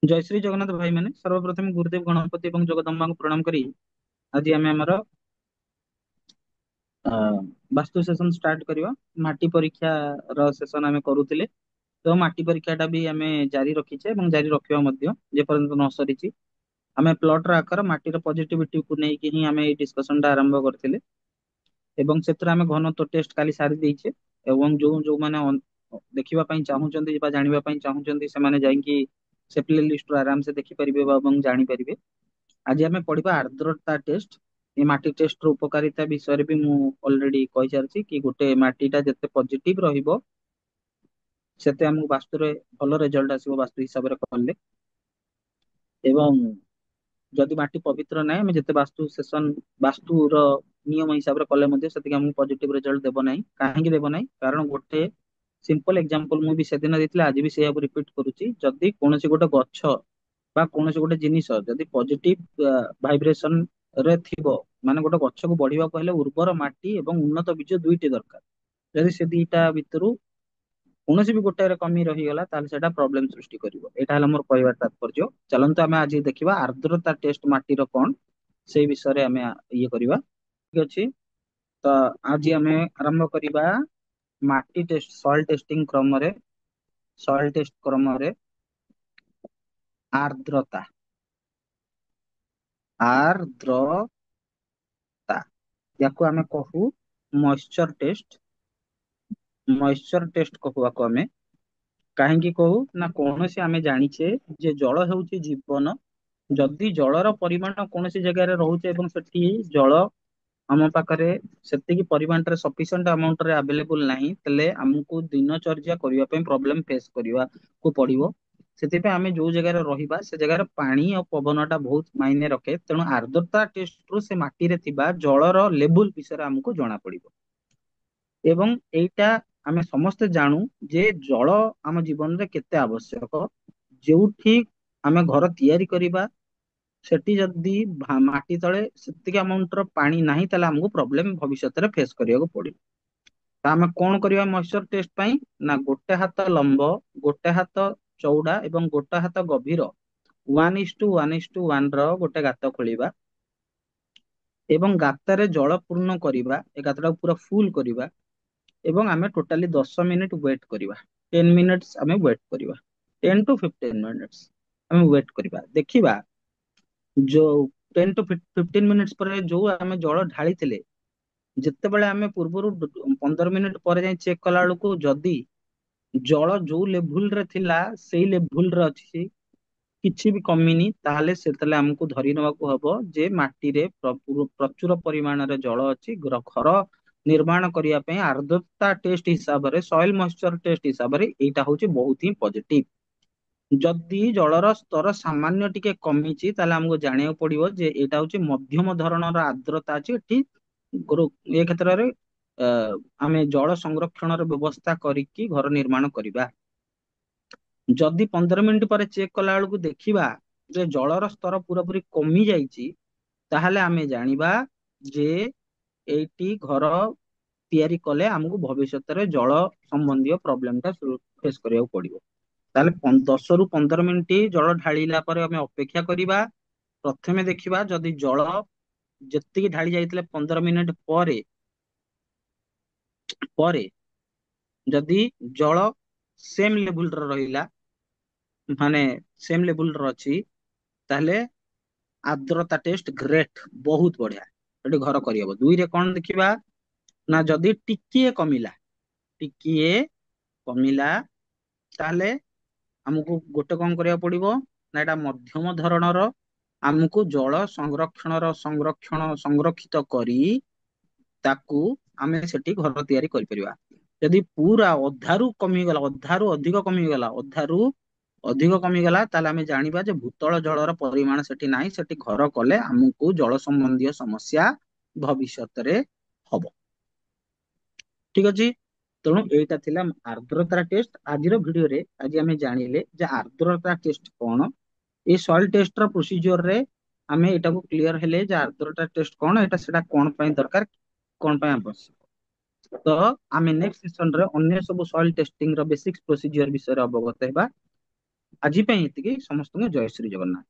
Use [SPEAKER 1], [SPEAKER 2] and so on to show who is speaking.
[SPEAKER 1] जय श्री जगन्नाथ भाई मैंने सर्वप्रथम गुरुदेव गणपति ଏବଂ ଜଗଦମ୍ବାଙ୍କୁ ପ୍ରଣାମ କରି ଆଜି ଆମେ ଆମର ଅ, ବାସ୍ତୁ ସେସନ ଷ୍ଟାର୍ଟ କରିବା। ମାଟି ପରୀକ୍ଷାର ସେସନ ଆମେ କରୁଥିଲେ, ତ ମାଟି ପରୀକ୍ଷା ଟା ବି ଆମେ ଜାରି ରଖିଛେ ଏବଂ ଜାରି ରଖିବା ମଧ୍ୟ ଯେପର୍ଯ୍ୟନ୍ତ ନ ସରିଛି। ଆମେ ପ୍ଲଟର ଆକାର ମାଟିର ପଜିଟିଭିଟିକୁ ନେଇକି ହିଁ ଆମେ ଏଇ ଡିସ୍କସନ ଟା ଆରମ୍ଭ କରିଥିଲେ ଏବଂ ସେଥିରେ ଆମେ ଘନତ୍ୱ ଟେଷ୍ଟ କାଲି ସାରି ଦେଇଛେ। ଏବଂ ଯୋଉମାନେ ଦେଖିବା ପାଇଁ ଚାହୁଁଛନ୍ତି ବା ଜାଣିବା ପାଇଁ ଚାହୁଁଛନ୍ତି ସେମାନେ ଯାଇକି ସେ ପ୍ଲେ ଲିଷ୍ଟରୁ ଆରାମସେ ଦେଖିପାରିବେ ଏବଂ ଜାଣିପାରିବେ। ଆଜି ଆମେ ପଢିବା ଆର୍ଦ୍ରତା ଟେଷ୍ଟ। ଏ ମାଟି ଟେଷ୍ଟ ର ଉପକାରିତା ବିଷୟରେ ବି ମୁଁ ଅଲରେଡି କହିସାରିଛି କି ଗୋଟେ ମାଟିଟା ଯେତେ ପଜିଟିଭ ରହିବ ସେତେ ଆମକୁ ବାସ୍ତୁରେ ଭଲ ରେଜଲ୍ଟ ଆସିବ ବାସ୍ତୁ ହିସାବରେ କଲେ। ଏବଂ ଯଦି ମାଟି ପବିତ୍ର ନାହିଁ ଆମେ ଯେତେ ବାସ୍ତୁ ସେସନ ବାସ୍ତୁର ନିୟମ ହିସାବରେ କଲେ ମଧ୍ୟ ସେତିକି ଆମକୁ ପଜିଟିଭ ରେଜଲ୍ଟ ଦେବ ନାହିଁ। କାହିଁକି ଦେବ ନାହିଁ? କାରଣ ଗୋଟେ ସିମ୍ପଲ ଏକ୍ଜାମ୍ପଲ ମୁଁ ବି ସେଦିନ ଦେଇଥିଲି, ଆଜି ବି ସେଇଆକୁ ରିପିଟ କରୁଛି। ଯଦି କୌଣସି ଗୋଟେ ଗଛ ବା କୌଣସି ଗୋଟେ ଜିନିଷ ଯଦି ପଜିଟିଭ ଭାଇବ୍ରେସନ ରେ ଥିବ, ମାନେ ଗୋଟେ ଗଛକୁ ବଢିବାକୁ ହେଲେ ଉର୍ବର ମାଟି ଏବଂ ଉନ୍ନତ ବୀଜ ଦୁଇଟି ଦରକାର। ଯଦି ସେ ଦିଟା ଭିତରୁ କୌଣସି ବି ଗୋଟାରେ କମି ରହିଗଲା ତାହେଲେ ସେଟା ପ୍ରୋବ୍ଲେମ ସୃଷ୍ଟି କରିବ। ଏଇଟା ହେଲା ମୋର କହିବାର ତାତ୍ପର୍ଯ୍ୟ। ଚାଲନ୍ତୁ ଆମେ ଆଜି ଦେଖିବା ଆର୍ଦ୍ରତା ଟେଷ୍ଟ ମାଟିର କଣ, ସେଇ ବିଷୟରେ ଆମେ ଇଏ କରିବା। ଠିକ ଅଛି, ତ ଆଜି ଆମେ ଆରମ୍ଭ କରିବା ମାଟି ଟେଷ୍ଟ ସଏଲ ଟେଷ୍ଟିଂ କ୍ରମରେ। ସଏଲ ଟେଷ୍ଟ କ୍ରମରେ ଆର୍ଦ୍ରତା ଆର୍ଦ୍ରତା ୟାକୁ ଆମେ କହୁ ମଏଶ୍ଚର ଟେଷ୍ଟ। ମଏଶ୍ଚର ଟେଷ୍ଟ କହୁ ଆକୁ ଆମେ। କାହିଁକି କହୁ ନା, କୌଣସି ଆମେ ଜାଣିଛେ ଯେ ଜଳ ହେଉଛି ଜୀବନ। ଯଦି ଜଳର ପରିମାଣ କୌଣସି ଜାଗାରେ ରହୁଛି ଏବଂ ସେଠି ଜଳ ଆମ ପାଖରେ ସେତିକି ପରିମାଣରେ ସଫିସିଏଣ୍ଟ ଆମାଉଣ୍ଟରେ ଆଭେଲେବୁଲ ନାହିଁ, ତାହେଲେ ଆମକୁ ଦିନଚର୍ଯ୍ୟା କରିବା ପାଇଁ ପ୍ରୋବ୍ଲେମ ଫେସ୍ କରିବାକୁ ପଡିବ। ସେଥିପାଇଁ ଆମେ ଯୋଉ ଜାଗାରେ ରହିବା ସେ ଜାଗାରେ ପାଣି ଆଉ ପବନ ଟା ବହୁତ ମାଇନେ ରଖେ। ତେଣୁ ଆର୍ଦ୍ରତା ଟେଷ୍ଟରୁ ସେ ମାଟିରେ ଥିବା ଜଳର ଲେବୁଲ ବିଷୟରେ ଆମକୁ ଜଣା ପଡିବ। ଏବଂ ଏଇଟା ଆମେ ସମସ୍ତେ ଜାଣୁ ଯେ ଜଳ ଆମ ଜୀବନରେ କେତେ ଆବଶ୍ୟକ। ଯୋଉଠି ଆମେ ଘର ତିଆରି କରିବା ସେଠି ଯଦି ମାଟି ତଳେ ସେତିକି ଆମାଉଣ୍ଟର ପାଣି ନାହିଁ ତାହେଲେ ଆମକୁ ପ୍ରୋବ୍ଲେମ ଭବିଷ୍ୟତରେ ଫେସ୍ କରିବାକୁ ପଡିବ। ତ ଆମେ କଣ କରିବା ମଏଶ୍ଚର ଟେଷ୍ଟ ପାଇଁ? ନା ଗୋଟେ ହାତ ଲମ୍ବ, ଗୋଟେ ହାତ ଚଉଡା ଏବଂ ଗୋଟେ ହାତ ଗଭୀର 1:1:1 ର ଗୋଟେ ଗାତ ଖୋଳିବା ଏବଂ ଗାତରେ ଜଳ ପୂର୍ଣ୍ଣ କରିବା। ଏ ଗାତଟାକୁ ପୁରା ଫୁଲ କରିବା ଏବଂ ଆମେ ଟୋଟାଲି 10 ମିନିଟ ୱେଟ୍ କରିବା। 10 ମିନିଟ୍ସ ଆମେ ୱେଟ୍ କରିବା। 10 to 15 ମିନିଟ୍ସ ଆମେ ୱେଟ୍ କରିବା। ଦେଖିବା ଯୋଉ 10 to 15 ମିନିଟ୍ସ ପରେ ଯୋଉ ଆମେ ଜଳ ଢାଳିଥିଲେ, ଯେତେବେଳେ ଆମେ ପୂର୍ବରୁ 15 ମିନିଟ ପରେ ଯାଇ ଚେକ୍ କଲା ବେଳକୁ ଯଦି ଜଳ ଯୋଉ ଲେଭୁଲରେ ଥିଲା ସେଇ ଲେଭୁଲରେ ଅଛି, କିଛି ବି କମିନି, ତାହେଲେ ସେତେବେଳେ ଆମକୁ ଧରି ନେବାକୁ ହବ ଯେ ମାଟିରେ ପ୍ରଚୁର ପରିମାଣରେ ଜଳ ଅଛି। ଘର ନିର୍ମାଣ କରିବା ପାଇଁ ଆର୍ଦ୍ରତା ଟେଷ୍ଟ ହିସାବରେ, ସଏଲ ମଏଶ୍ଚର ଟେଷ୍ଟ ହିସାବରେ ଏଇଟା ହଉଛି ବହୁତ ହିଁ ପଜିଟିଭ। ଯଦି ଜଳର ସ୍ତର ସାମାନ୍ୟ ଟିକେ କମିଛି ତାହେଲେ ଆମକୁ ଜାଣିବାକୁ ପଡିବ ଯେ ଏଇଟା ହଉଛି ମଧ୍ୟମ ଧରଣର ଆର୍ଦ୍ରତା ଅଛି। ଏଠି ଏ କ୍ଷେତ୍ରରେ ଅ, ଆମେ ଜଳ ସଂରକ୍ଷଣର ବ୍ୟବସ୍ଥା କରିକି ଘର ନିର୍ମାଣ କରିବା। ଯଦି 15 ମିନିଟ ପରେ ଚେକ୍ କଲା ବେଳକୁ ଦେଖିବା ଯେ ଜଳର ସ୍ତର ପୁରାପୁରି କମି ଯାଇଛି, ତାହେଲେ ଆମେ ଜାଣିବା ଯେ ଏଇଠି ଘର ତିଆରି କଲେ ଆମକୁ ଭବିଷ୍ୟତରେ ଜଳ ସମ୍ବନ୍ଧୀୟ ପ୍ରୋବ୍ଲେମ ଟା ଫେସ୍ କରିବାକୁ ପଡିବ। ତାହେଲେ 10 ରୁ 15 ମିନିଟ ଜଳ ଢାଳିଲା ପରେ ଆମେ ଅପେକ୍ଷା କରିବା। ପ୍ରଥମେ ଦେଖିବା ଯଦି ଜଳ ଯେତିକି ଢାଳି ଯାଇଥିଲେ 15 ମିନିଟ ପରେ ପରେ ଯଦି ଜଳ ସେମ ଲେଭୁଲର ରହିଲା, ମାନେ ସେମ ଲେଭୁଲର ଅଛି, ତାହେଲେ ଆର୍ଦ୍ରତା ଟେଷ୍ଟ ଗ୍ରେଟ, ବହୁତ ବଢିଆ, ଏଠି ଘର କରିହବ। ଦୁଇରେ କଣ ଦେଖିବା ନା ଯଦି ଟିକିଏ କମିଲା ତାହେଲେ ଆମକୁ ଗୋଟେ କଣ କରିବାକୁ ପଡିବ ନା ଏଟା ମଧ୍ୟମ ଧରଣର, ଆମକୁ ଜଳ ସଂରକ୍ଷିତ କରି ତାକୁ ଆମେ ସେଠି ଘର ତିଆରି କରିପାରିବା। ଯଦି ପୁରା ଅଧାରୁ ଅଧିକ କମିଗଲା, ତାହେଲେ ଆମେ ଜାଣିବା ଯେ ଭୂତଳ ଜଳର ପରିମାଣ ସେଠି ନାହିଁ। ସେଠି ଘର କଲେ ଆମକୁ ଜଳ ସମ୍ବନ୍ଧୀୟ ସମସ୍ୟା ଭବିଷ୍ୟତରେ ହବ। ଠିକ ଅଛି, ତେଣୁ ଏଇଟା ଥିଲା ଆର୍ଦ୍ରତା ଟେଷ୍ଟ। ଆଜିର ଭିଡିଓରେ ଆଜି ଆମେ ଜାଣିଲେ ଯେ ଆର୍ଦ୍ରତା ଟେଷ୍ଟ କଣ। ଏଇ ସଏଲ ଟେଷ୍ଟ ର ପ୍ରୋସିଜିଓର ରେ ଆମେ ଏଟାକୁ କ୍ଲିୟର ହେଲେ ଯେ ଆର୍ଦ୍ରତା ଟେଷ୍ଟ କଣ, ଏଟା ସେଟା କଣ ପାଇଁ ଦରକାର, କଣ ପାଇଁ ଆବଶ୍ୟକ। ତ ଆମେ ନେକ୍ସଟ ସେସନରେ ଅନ୍ୟ ସବୁ ସଏଲ ଟେଷ୍ଟିଂ ର ବେସିକ ପ୍ରୋସିଜିଓର ବିଷୟରେ ଅବଗତ ହେବା। ଆଜି ପାଇଁ ଏତିକି। ସମସ୍ତଙ୍କୁ ଜୟ ଶ୍ରୀ ଜଗନ୍ନାଥ।